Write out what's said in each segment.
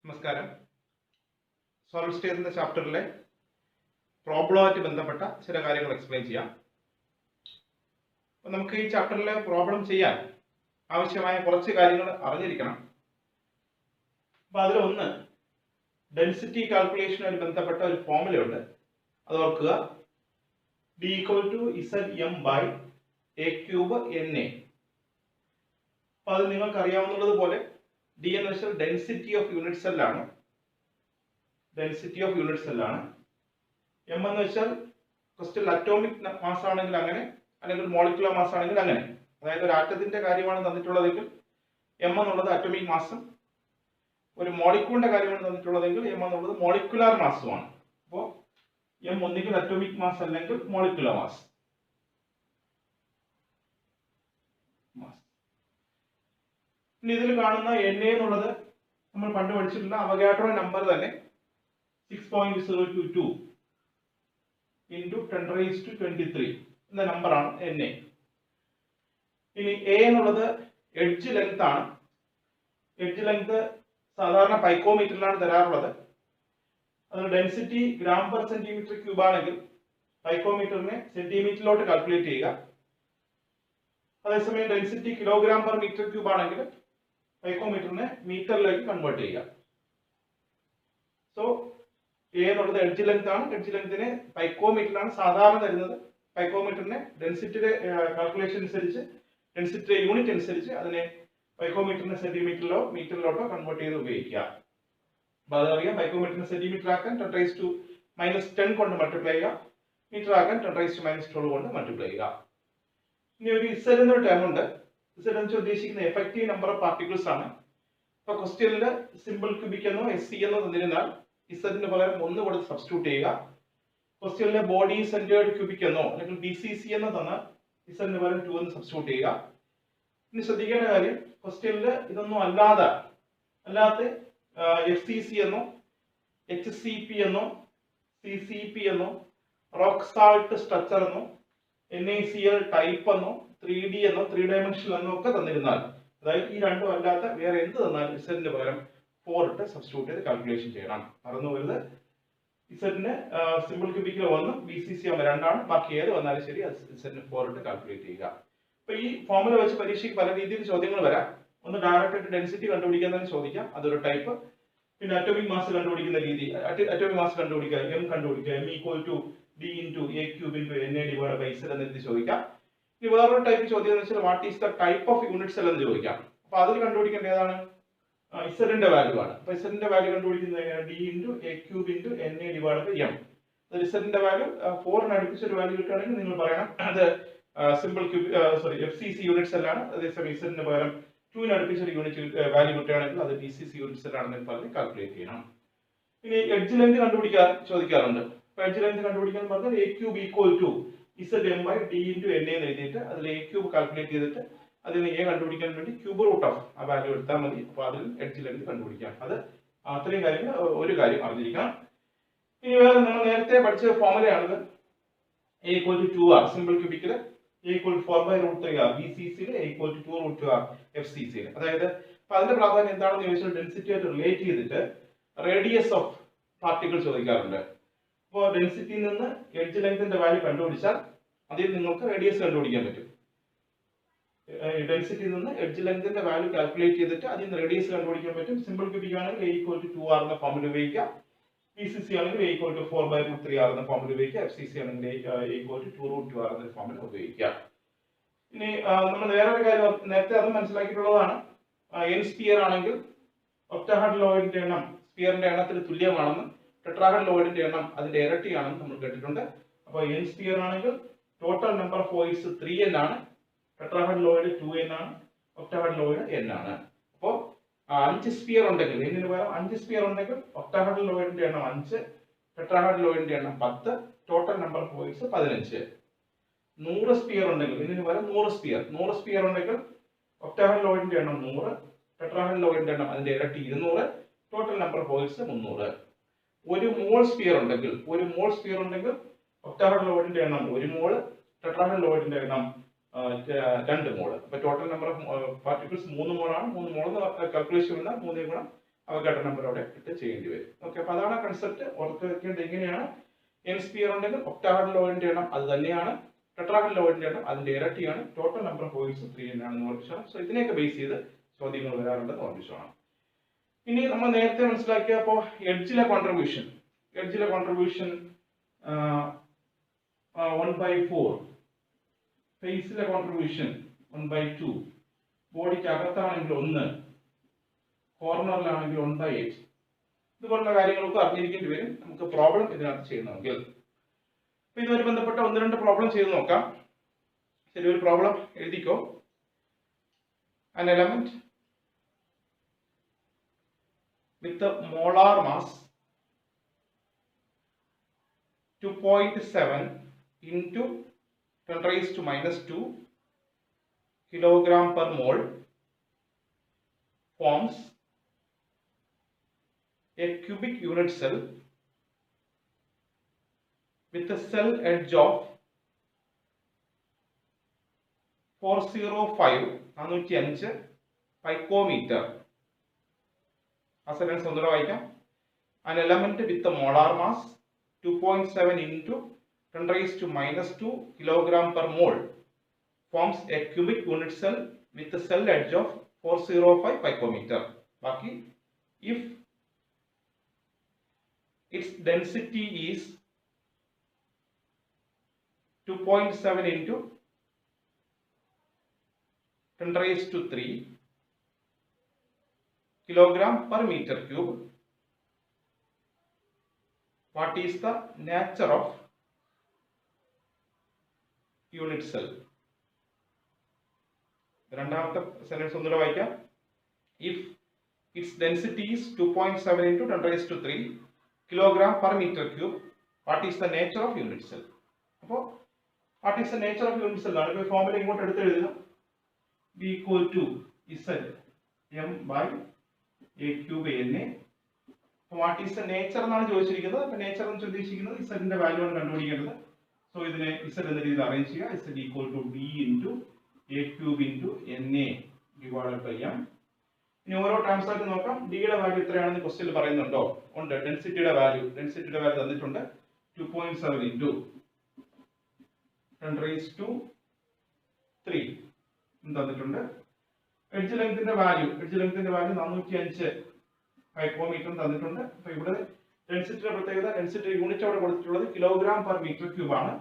നമസ്കാരം. Solid state എന്ന ചാപ്റ്ററിലെ പ്രോബ്ലമായിട്ട് ബന്ധപ്പെട്ട ചില കാര്യങ്ങൾ എക്സ്പ്ലെയിൻ ചെയ്യാം. അപ്പോൾ നമുക്ക് ഈ ചാപ്റ്ററിലെ പ്രോബ്ലം ചെയ്യാൻ ആവശ്യമായ കുറച്ച് കാര്യങ്ങൾ അറിഞ്ഞിരിക്കണം. അപ്പോൾ അതിലൊന്ന് ഡെൻസിറ്റി കാൽക്കുലേഷനുമായി ബന്ധപ്പെട്ട ഒരു ഫോർമുലയുണ്ട്, അത് ഓർക്കുക. D = Zm/a³ അപ്പോൾ അത് നിങ്ങൾക്ക് അറിയാവുന്നതുപോലെ ഡി എന്ന് വെച്ചാൽ ഡെൻസിറ്റി ഓഫ് യൂണിറ്റ് സെല്ലാണ്. എം എന്ന് വെച്ചാൽ ക്രിസ്റ്റൽ അറ്റോമിക് മാസ് ആണെങ്കിൽ അങ്ങനെ, അല്ലെങ്കിൽ മോളിക്കുലർ മാസ് ആണെങ്കിൽ അങ്ങനെ. അതായത് ഒരു ആറ്റത്തിന്റെ കാര്യമാണ് തന്നിട്ടുള്ളതെങ്കിൽ എം എന്നുള്ളത് അറ്റോമിക് മാസും, ഒരു മോളിക്യൂളിന്റെ കാര്യമാണ് തന്നിട്ടുള്ളതെങ്കിൽ എം എന്നുള്ളത് മോളിക്കുലാർ മാസുമാണ്. അപ്പോൾ എം ഒന്നുകിൽ അറ്റോമിക് മാസ് അല്ലെങ്കിൽ മോളിക്കുലർ മാസ്. ഇനി ഇതിൽ കാണുന്ന എൻ എന്നുള്ളത് നമ്മൾ പണ്ട് പഠിച്ചിട്ടുള്ള അവഗാഡ്രോ നമ്പർ തന്നെ 6.022 × 10⁻23 എന്ന നമ്പറാണ് എൻ എ. ഇനി എ എന്നുള്ളത് എഡ്ജ് ലെങ്ത് ആണ്. എഡ്ജ് ലെങ്ത് സാധാരണ പൈക്കോമീറ്ററിലാണ് തരാറുള്ളത്. അതിന് ഡെൻസിറ്റി g/cm³ ആണെങ്കിൽ പൈക്കോമീറ്ററിനെ സെന്റിമീറ്ററിലോട്ട് കാൽക്കുലേറ്റ് ചെയ്യുക. അതേസമയം ഡെൻസിറ്റി kg/m³ ആണെങ്കിൽ പൈക്കോമീറ്ററിനെ മീറ്ററിലേക്ക് കൺവേർട്ട് ചെയ്യുക. സോ എ എന്നുള്ളത് എഡ്ജ് ലെങ്ത് ആണ്. എഡ്ജ് ലെങ്തിനെ പൈക്കോമീറ്ററിലാണ് സാധാരണ തരുന്നത്. പൈക്കോമീറ്ററിനെ ഡെൻസിറ്റിയുടെ കാൽക്കുലേഷൻ അനുസരിച്ച്, ഡെൻസിറ്റിയുടെ യൂണിറ്റ് അനുസരിച്ച് അതിനെ പൈക്കോമീറ്ററിനെ സെന്റിമീറ്ററിലോ മീറ്ററിലോട്ടോ കൺവേർട്ട് ചെയ്ത് ഉപയോഗിക്കുക. അപ്പോൾ അതറിയാം, പൈക്കോമീറ്ററിനെ സെന്റിമീറ്റർ ആക്കാൻ 10⁻⁻10 കൊണ്ട് മൾട്ടിപ്ലൈ ചെയ്യുക, മീറ്റർ ആക്കാൻ 10⁻⁻12 കൊണ്ട് മൾട്ടിപ്ലൈ ചെയ്യുക. ഇനി ഒരു Z എന്നൊരു ടേം ഉണ്ട്. Z എന്ന് ഉദ്ദേശിക്കുന്ന എഫക്റ്റീവ് നമ്പർ ഓഫ് പാർട്ടിക്കിൾസ് ആണ്. ഇപ്പൊ ക്വസ്റ്റ്യനിൽ സിമ്പിൾ ക്യൂബിക് എന്നോ SC എന്നോ തന്നിരുന്നാൽ ഇസഡിന് പകരം 1 കൊടുത്ത് സബ്സ്റ്റിറ്റ്യൂട്ട് ചെയ്യുക. ക്വസ്റ്റ്യനിലെ ബോഡി സെന്റേർഡ് ക്യൂബിക് എന്നോ അല്ലെങ്കിൽ BCC എന്നോ തന്നാൽ ഇസഡിന് പകരം 2 എന്ന് സബ്സ്റ്റിറ്റ്യൂട്ട് ചെയ്യുക. ഇനി ശ്രദ്ധിക്കേണ്ട കാര്യം, ക്വസ്റ്റ്യനിൽ ഇതൊന്നും അല്ലാത്ത FCC എന്നോ HCP എന്നോ CCP എന്നോ റോക്ക് സാൾട്ട് സ്ട്രക്ചർ എന്നോ NaCl ടൈപ്പ് എന്നോ 3D എന്നോ 3 ഡയമെൻഷണൽ എന്നോ ഒക്കെ തന്നിരുന്നാൽ, അതായത് ഈ രണ്ടും അല്ലാത്ത വേറെ എന്ത് തന്നാലും ഇസഡിന് പകരം 4 ഇട്ട് സബ്സ്റ്റിറ്റ്യൂട്ട് ചെയ്ത് കാൽക്കുലേഷൻ ചെയ്യണം. മറന്നു പോകരുത്. ഇസഡിന് സിമ്പിൾ ക്യൂബിക്കിൽ 1, BCC ആകുമ്പോൾ 2 ആണ്. ബാക്കി ഏത് വന്നാലും ശരി ഇസഡിന് 4 ഇട്ട് കാൽക്കുലേറ്റ് ചെയ്യുക. അപ്പൊ ഈ ഫോർമുല വെച്ച് പരീക്ഷയ്ക്ക് പല രീതിയിൽ ചോദ്യങ്ങൾ വരാം. ഒന്ന് ഡയറക്റ്റ് ആയിട്ട് ഡെൻസിറ്റി കണ്ടുപിടിക്കാൻ ചോദിക്കാം, അതൊരു ടൈപ്പ്. പിന്നെ അറ്റോമിക് മാസ് കണ്ടുപിടിക്കുന്ന രീതി, അറ്റോമിക് മാസ് കണ്ടുപിടിക്കുക, എം കണ്ടുപിടിക്കുക, M = D × a³ × Na/Z എന്ന് എഴുതി ചോദിക്കാം. ഇനി വേറൊരു ടൈപ്പ് ചോദ്യം എന്ന് വെച്ചാൽ what is the type of unit cell എന്ന് ചോദിക്കാം. അപ്പൊ അതിൽ കണ്ടുപിടിക്കേണ്ട ഏതാണ്? ഇസഡിന്റെ വാല്യൂ ആണ്. അപ്പൊ ഇസഡിന്റെ വാല്യൂ കണ്ടുപിടിക്കുന്നത് D × a³ × Na/M. ഇസഡിന്റെ വാല്യൂ 4 അടുപ്പിച്ച ഒരു വാല്യൂ കിട്ടുകയാണെങ്കിൽ നിങ്ങൾ പറയണം അത് സിമ്പിൾ FCC യൂണിറ്റ് സെൽ ആണ്. അതേസമയം ഇസഡിന് പകരം 2 അടുപ്പിച്ച ഒരു യൂണിറ്റ് വാല്യൂ കിട്ടുകയാണെങ്കിൽ അത് BCC യൂണിറ്റ് സെൽ ആണെന്ന് പറഞ്ഞ് കാൽക്കുലേറ്റ് ചെയ്യണം. ഇനി എഡ്ജ് ലെങ്ത് കണ്ടുപിടിക്കാൻ ചോദിക്കാറുണ്ട്. എഡ്ജ് ലെങ്ത് കണ്ടുപിടിക്കാൻ പറഞ്ഞാൽ a³ = Zm/d × Na എന്ന് എഴുതിയിട്ട് അതിൽ a³ കാൽക്കുലേറ്റ് ചെയ്തിട്ട് അതിന് a കണ്ടുപിടിക്കാൻ വേണ്ടി ക്യൂബ് റൂട്ട് ഓഫ് ആ വാല്യൂ എടുത്താൽ മതി. അപ്പോൾ അതിൽ എഡ്ജ് ലെങ്ത് കണ്ടുപിടിക്കാം. അത് അത്രയും കാര്യങ്ങൾ ഒരു കാര്യം അറിഞ്ഞിരിക്കണം. ഇനി വേറെ നമ്മൾ നേരത്തെ പഠിച്ച ഫോർമുലയാണിത്. a = 2r സിമ്പിൾ ക്യൂബിക്കിൽ, a = 4/√3r BCC, a = 2√2r FCC. അതായത് അതിന്റെ പ്രാധാന്യം എന്താണെന്ന് ചോദിച്ചാൽ ഡെൻസിറ്റി ആയിട്ട് റിലേറ്റ് ചെയ്തിട്ട് റേഡിയസ് ഓഫ് പാർട്ടിക്കിൾ ചോദിക്കാറുണ്ട്. അപ്പോൾ ഡെൻസിറ്റിയിൽ നിന്ന് എഡ്ജ് ലെങ്ത്തിന്റെ വാല്യൂ കണ്ടുപിടിച്ചാൽ അതിൽ നിങ്ങൾക്ക് റേഡിയസ് കണ്ടുപിടിക്കാൻ പറ്റും. ഡെൻസിറ്റിയിൽ നിന്ന് എഡ്ജ് ലെങ്ത്തിന്റെ വാല്യൂ കാൽക്കുലേറ്റ് ചെയ്തിട്ട് അതിൽ നിന്ന് റേഡിയസ് കണ്ടുപിടിക്കാൻ പറ്റും. സിമ്പിൾ ക്യൂബിക് ആണെങ്കിൽ a = 2r എന്ന ഫോർമുല ഉപയോഗിക്കാം. BCC ആണെങ്കിൽ a = 4/√3r എന്ന ഫോർമുല ഉപയോഗിക്കാം. FCC ആണെങ്കിൽ a = 2√2r എന്ന ഫോർമുല ഉപയോഗിക്കാം. ഇനി നമ്മൾ വേറൊരു കാര്യം നേരത്തെ അത് മനസ്സിലാക്കിയിട്ടുള്ളതാണ്. n സ്പിയർ ആണെങ്കിൽ ഒക്ടാഹെഡ്രൽ ലോയിഡിന്റെ എണ്ണം സ്പിയറിന്റെ എണ്ണത്തിന് തുല്യമാണെന്നും ടെട്രാഹെഡ്രൽ ലോയിഡിന്റെ എണ്ണം അതിന്റെ ഇരട്ടിയാണെന്നും നമ്മൾ കേട്ടിട്ടുണ്ട്. അപ്പോൾ n സ്പിയർ ആണെങ്കിൽ total number of voids 3n ആണ്, ടെട്രാഹെഡ്രൽ ലോയിഡ് 2n ആണ്, ഒക്ടാഹെഡ്രൽ ലോയിഡ് n ആണ്. അപ്പോൾ 5 സ്പിയർ ഉണ്ടെങ്കിൽ, n-ന് പകരം 5 സ്പിയർ ഉണ്ടെങ്കിൽ ഒക്ടാഹെഡ്രൽ ലോയിഡിന്റെ എണ്ണം 5, ടെട്രാഹെഡ്രൽ ലോയിഡിന്റെ എണ്ണം 10, total number of voids 15. 100 sphere ഉണ്ടെങ്കിൽ, n-ന് പകരം 100 സ്പിയർ ഉണ്ടെങ്കിൽ ഒക്ടാഹെഡ്രൽ ലോയിഡിന്റെ എണ്ണം 100, ടെട്രാഹെഡ്രൽ ലോയിഡിന്റെ എണ്ണം അതിന്റെ ഇരട്ടി 200, total number of voids 300. 1 mole sphere ഉണ്ടെങ്കിൽ ഒക്ടാഹെഡ്രൽ ലോയിഡിന്റെ എണ്ണം 1 മോൾ, ടെട്രാഹെഡ്രൽ ലോയിഡിന്റെ എണ്ണം 2 മോൾ. അപ്പോൾ ടോട്ടൽ നമ്പർ ഓഫ് പാർട്ടിക്കിൾസ് 3 മോളാണ്. 3 മോൾ കാൽക്കുലേഷൻ 3 × അവഗാഡ്രോ നമ്പർ അവിടെ ഇട്ട് ചെയ്യേണ്ടി വരും. ഓക്കെ, അപ്പൊ അതാണ് കൺസെപ്റ്റ്. ഓർത്ത് വെക്കേണ്ടത് എങ്ങനെയാണ്, n സ്പിയർ ഉണ്ടെങ്കിൽ ഒക്ടാഹെഡ്രൽ ഓയിലിന്റെ എണ്ണം അത് തന്നെയാണ്, ടെട്രാഹെഡ്രൽ ഓയിലിന്റെ എണ്ണം അതിന്റെ ഇരട്ടിയാണ്, ടോട്ടൽ നമ്പർ ഓഫ് ഓയിൽസ് 3 തന്നെയാണെന്ന് ഓർമ്മിച്ചോണം. സോ ഇതിനെയൊക്കെ ബേസ് ചെയ്ത് ചോദ്യങ്ങൾ വരാറുണ്ടെന്ന് ഓർമ്മിച്ചോണം. ഇനി നമ്മൾ നേരത്തെ മനസ്സിലാക്കിയപ്പോ എഡ്ജിലെ കോൺട്രിബ്യൂഷൻ 1/4, ഫേസിലെ കോൺട്രിബ്യൂഷൻ 1/2, ബോഡിക്ക് അകത്താണെങ്കിൽ 1, കോർണറിലാണെങ്കിൽ 1/8. ഇതുപോലുള്ള കാര്യങ്ങളൊക്കെ അറിഞ്ഞിരിക്കേണ്ടി വരും നമുക്ക് പ്രോബ്ലം ഇതിനകത്ത് ചെയ്യുന്നതെങ്കിൽ. അപ്പൊ ഇതുമായി ബന്ധപ്പെട്ട 1-2 പ്രോബ്ലം ചെയ്ത് നോക്കാം. ശരി, ഒരു പ്രോബ്ലം എഴുതിക്കോ. An element with the molar mass 2.7 into 10⁻² kilogram per mole forms a cubic unit cell with a cell edge of 405 picometer. ആ സെന്റൻസ് ഒന്നുകൂടെ വായിക്കാം. An element with the molar mass 2.7 into 10⁻² kilogram per mole forms a cubic unit cell with a cell edge of 405 picometer. ബാക്കി, if its density is 2.7 into 10⁻³ kilogram per meter cube, what is the nature of unit cell? രണ്ടാമത്തെ sentence ഒന്നുകൂടെ വായിക്കാം. If its density is 2.7 into 10⁻³ kilogram per meter cube, what is the nature of unit cell? അപ്പോൾ what is the nature of unit cell ആണ്. ഇപ്പോൾ formula ഇങ്ങോട്ട് എടുത്ത് എഴുതുക. B equal to Z m by a cube na. What is the nature എന്നാണ് ചോദിച്ചിരിക്കുന്നത്. അപ്പൊ nature എന്ന് ഉദ്ദേശിക്കുന്നത് ഇസഡിന്റെ വാല്യൂ ആണ് കണ്ടുപിടിക്കേണ്ടത്. സോ ഇതിനെ ഇസഡ് എന്ന രീതിയിൽ അറേഞ്ച് ചെയ്യുക. Z equal to B into A cube into N A divided by M. ഇനി ഓരോ ടേംസ് ആയിട്ട് നോക്കാം. ഡിയുടെ വാല്യൂ എത്രയാണെന്ന് ക്വസ്റ്റ്യൻ പറയുന്നുണ്ടോ? ഉണ്ട്. ഡെൻസിറ്റിയുടെ വാല്യൂ തന്നിട്ടുണ്ട് 2.7 ഇൻറ്റു 10⁻³ തന്നിട്ടുണ്ട്. എഡ്ജ് ലെങ്ത്തിന്റെ വാല്യൂ 405 പൈക്കോമീറ്റർ തന്നിട്ടുണ്ട്. അപ്പൊ ഇവിടെ ഡെൻസിറ്റിയുടെ പ്രത്യേകത, ഡെൻസിറ്റി യൂണിറ്റ് അവിടെ കൊടുത്തിട്ടുള്ളത് കിലോഗ്രാം പെർ മീറ്റർ ക്യൂബ് ആണ്.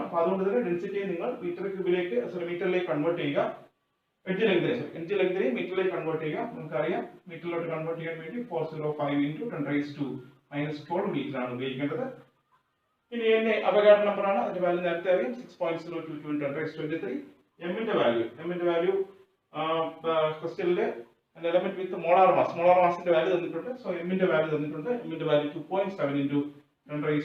അപ്പൊ അതുകൊണ്ട് തന്നെ ഡെൻസിറ്റിയെ നിങ്ങൾ മീറ്ററിലേക്ക് കൺവേർട്ട് ചെയ്യുക. എഡ്ജ് ലെങ്തിനെ മീറ്ററിലേക്ക് കൺവേർട്ട് ചെയ്യുക. നമുക്കറിയാം മീറ്ററിലോട്ട് കൺവേർട്ട് ചെയ്യാൻ വേണ്ടി 405 into 10⁻² മീറ്റർ ആണ് ഉപയോഗിക്കേണ്ടത്. ഇനി എൻ എ അവഗാഡ്രോ നമ്പർ ആണ്. അതിന്റെ വാല്യൂ നേരത്തെ അറിയാം 6.022 into 10⁻23. എമ്മിന്റെ വാല്യൂ ക്വസ്റ്റ്യനിലെ an element with molar mass ന്റെ വാല്യൂ തന്നിട്ടുണ്ട്. സോ എമ്മിന്റെ വാല്യൂ തന്നിട്ടുണ്ട്. എമ്മിന്റെ value 2.7 into 10⁻²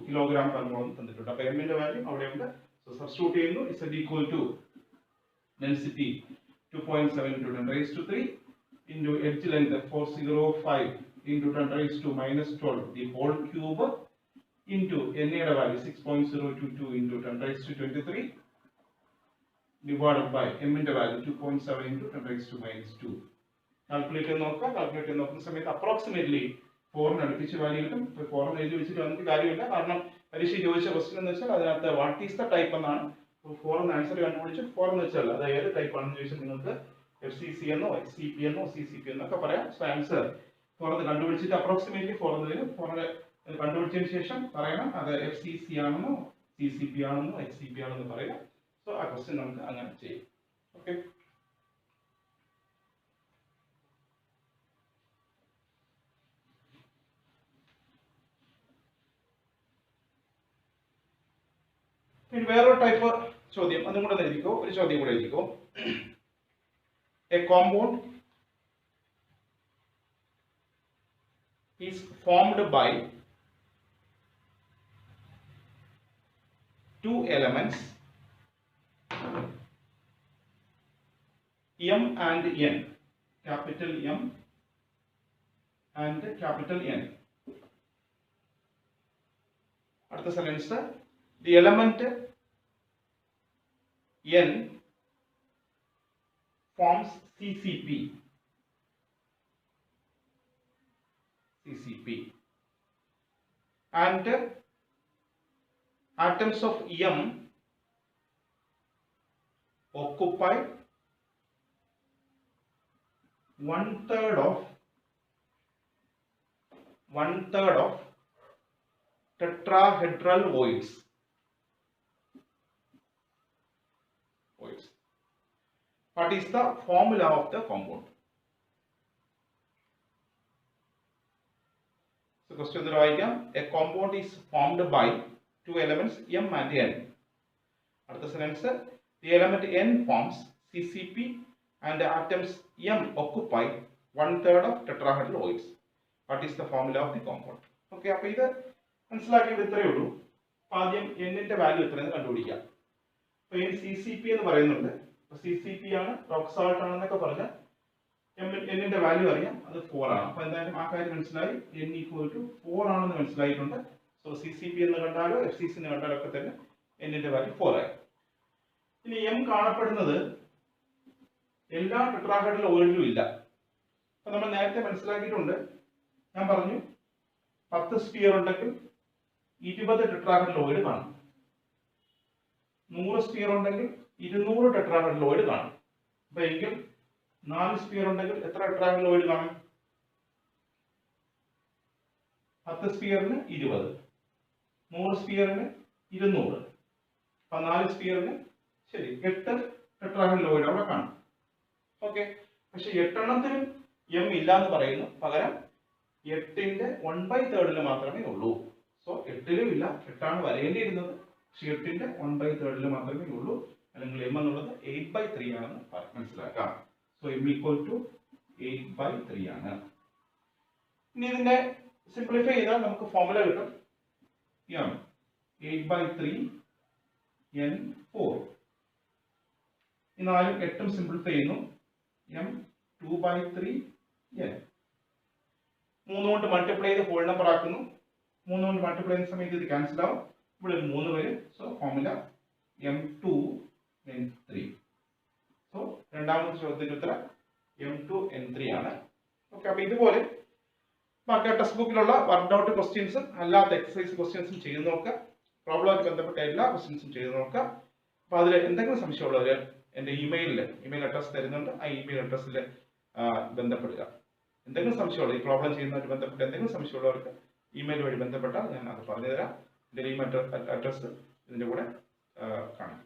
kilogram per mole തന്നിട്ടുണ്ട്. അപ്പൊ എമ്മിന്റെ വാല്യൂ അവിടെയുണ്ട്. സോ സബ്സ്റ്റിറ്റ്യൂട്ട് ചെയ്യുന്നു. Is equal to density 2.7 into 10⁻³ into edge length 405 into 10⁻² the whole cube into n യുടെ value 6.022 into 10⁻23 divided by m ന്റെ വാല്യൂ 2.7 into 10⁻². കാൽക്കുലേറ്റ് ചെയ്ത് നോക്കുന്ന സമയത്ത് അപ്രോക്സിമേറ്റ്ലി 4 അടുപ്പിച്ച് വാല്യൂ കിട്ടും. 4 എഴുതി വെച്ചിട്ട് നമുക്ക് കാര്യമില്ല. കാരണം പരീക്ഷ ചോദിച്ച ക്വസ്റ്റ്യൻ എന്ന് വെച്ചാൽ അതിനകത്ത് വാട്ട് ഈസ് ദ ടൈപ്പ് എന്നാണ്. 4 എന്ന് ആൻസർ കണ്ടുപിടിച്ച് 4 എന്ന് വെച്ചാൽ അത് ഏത് ടൈപ്പ് ആണെന്ന് ചോദിച്ചാൽ നിങ്ങൾക്ക് FCC എന്നോ XCP എന്നോ CCP എന്നൊക്കെ പറയാം. സോ ആൻസർ 4 എന്ന് കണ്ടുപിടിച്ചിട്ട് അപ്രോക്സിമേറ്റ്ലി 4 എന്ന് വരും. 4 കണ്ടുപിടിച്ചതിന് ശേഷം പറയണം അത് FCC ആണെന്നോ CCP ആണെന്നോ XCP ആണെന്നോ പറയാം. സോ ആ ക്വസ്റ്റ്യൻ നമുക്ക് അങ്ങനെ ചെയ്യാം. ഓക്കെ, പിന്നെ വേറൊരു ടൈപ്പ് ചോദ്യം അതും കൂടെ എഴുതിക്കോ. ഒരു ചോദ്യം കൂടെ എഴുതിക്കോ. A compound is formed by two elements M and N, capital M and capital N. അടുത്ത sentence, the element N forms CCP. And atoms of M occupy 1/3 of tetrahedral voids. What is the formula of the compound? So question a compound is formed by two elements M and N. At the sentence, the element N forms CCP and the atoms M occupy 1/3 of tetrahedral voids. What is the formula of the compound? Okay, അപ്പോൾ ഇത് മനസ്സിലാക്കിയത് ഇത്രയേ ഉള്ളൂ. ആദ്യം N-ന്റെ value എത്രയെന്ന് കണ്ടുപിടിക്കാം. അപ്പോൾ ഈ CCP എന്ന് പറയുന്നുണ്ട്. CCP ആണ്, റോക്ക് സാൾട്ട് ആണെന്നൊക്കെ പറഞ്ഞാൽ N-ന്റെ വാല്യൂ അറിയാം, അത് 4 ആണ്. അപ്പോൾ എന്തായാലും ആ കാര്യം മനസ്സിലായി. N = 4 ആണെന്ന് മനസ്സിലായിട്ടുണ്ട്. സോ CCP എന്ന് കണ്ടാലോ FCC എന്ന് കണ്ടാലോ ഒക്കെ തന്നെ N-ന്റെ വാല്യൂ 4 ആയി. ഇനി M കാണപ്പെടുന്നത് എല്ലാ ടെട്രാഹെഡ്രൽ ഓയിലിലും ഇല്ല. അപ്പോൾ നമ്മൾ നേരത്തെ മനസ്സിലാക്കിയിട്ടുണ്ട്. ഞാൻ പറഞ്ഞു 10 സ്ഫിയർ ഉണ്ടെങ്കിൽ 20 ടെട്രാഹെഡ്രൽ ഓയിൽ കാണും. 100 സ്ഫിയർ ഉണ്ടെങ്കിൽ 200 ടെട്രാഹെഡ്രൽ ഓയിൽ കാണും. അപ്പോൾ എങ്കിൽ 4 സ്ഫിയർ ഉണ്ടെങ്കിൽ എത്ര ടെട്രാഹെഡ്രൽ ഓയിൽ കാണും? 10 സ്ഫിയറിന് 20, 100 സ്ഫിയറിന് 200, അപ്പോൾ 4 സ്ഫിയറിന് ശരി 8 ടെട്രാഹെഡ്രൽ ഓയിൽ അവിടെ കാണും. ഓക്കെ, പക്ഷെ 8 എണ്ണത്തിനും M ഇല്ല എന്ന് പറയുന്നു. പകരം 8ന്റെ 1/3 മാത്രമേ ഉള്ളൂ. സോ 8ലും ഇല്ല, 8 ആണ് വരേണ്ടിയിരുന്നത്. പക്ഷെ 8ന്റെ 1/3 മാത്രമേ ഉള്ളൂ. അല്ലെങ്കിൽ M എന്നുള്ളത് 8/3 ആണെന്ന് മനസ്സിലാക്കാം. സോ M = 8/3 ആണ്. ഇനി ഇതിനെ സിംപ്ലിഫൈ ചെയ്താൽ നമുക്ക് ഫോർമുല കിട്ടും. M 8/3 N4. ഈ 4ഉം 8ഉം സിംപ്ലിഫൈ ചെയ്യുന്നു. M 2/3 N. 3 കൊണ്ട് മൾട്ടിപ്ലൈ ചെയ്ത് ഹോൾ നമ്പർ ആക്കുന്നു. 3 കൊണ്ട് മൾട്ടിപ്ലൈ ചെയ്യുന്ന സമയത്ത് ഇത് ക്യാൻസൽ ആവും. ഇവിടെ 3 വരും. So formula M2 N3. So രണ്ടാമത്തെ ചോദ്യത്തിന്റെ ഉത്തരം M2 N3 ആണ്. ഓക്കെ, അപ്പോൾ ഇതുപോലെ ബാക്കി ടെക്സ്റ്റ് ബുക്കിലുള്ള വർക്ക് ഔട്ട് ക്വസ്റ്റ്യൻസും അല്ലാത്ത എക്സസൈസ് ക്വസ്റ്റ്യൻസും ചെയ്ത് നോക്കുക. പ്രോബ്ലമായിട്ട് ബന്ധപ്പെട്ട എല്ലാ ക്വസ്റ്റ്യൻസും ചെയ്ത് നോക്കുക. അപ്പോൾ അതിൽ എന്തെങ്കിലും സംശയമുള്ളവർ എൻ്റെ ഇമെയിൽ അഡ്രസ് തരുന്നുണ്ട്. ആ ഇമെയിൽ അഡ്രസ്സിൽ ബന്ധപ്പെടുക. എന്തെങ്കിലും സംശയമുള്ള ഈ പ്രോബ്ലം ചെയ്യുന്നതുമായിട്ട് ബന്ധപ്പെട്ട് എന്തെങ്കിലും സംശയമുള്ളവർക്ക് ഇമെയിൽ വഴി ബന്ധപ്പെട്ടാൽ ഞാൻ അത് പറഞ്ഞുതരാം. എൻ്റെ ഇമെയിൽ അഡ്രസ്സ് ഇതിൻ്റെ കൂടെ കാണാം.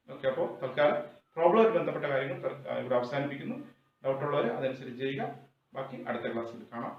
ഓക്കെ, അപ്പോൾ തൽക്കാലം പ്രോബ്ലമായിട്ട് ബന്ധപ്പെട്ട കാര്യങ്ങൾ ഇവിടെ അവസാനിപ്പിക്കുന്നു. ഡൗട്ടുള്ളവർ അതനുസരിച്ച് ചെയ്യുക. ബാക്കി അടുത്ത ക്ലാസ്സിൽ കാണാം.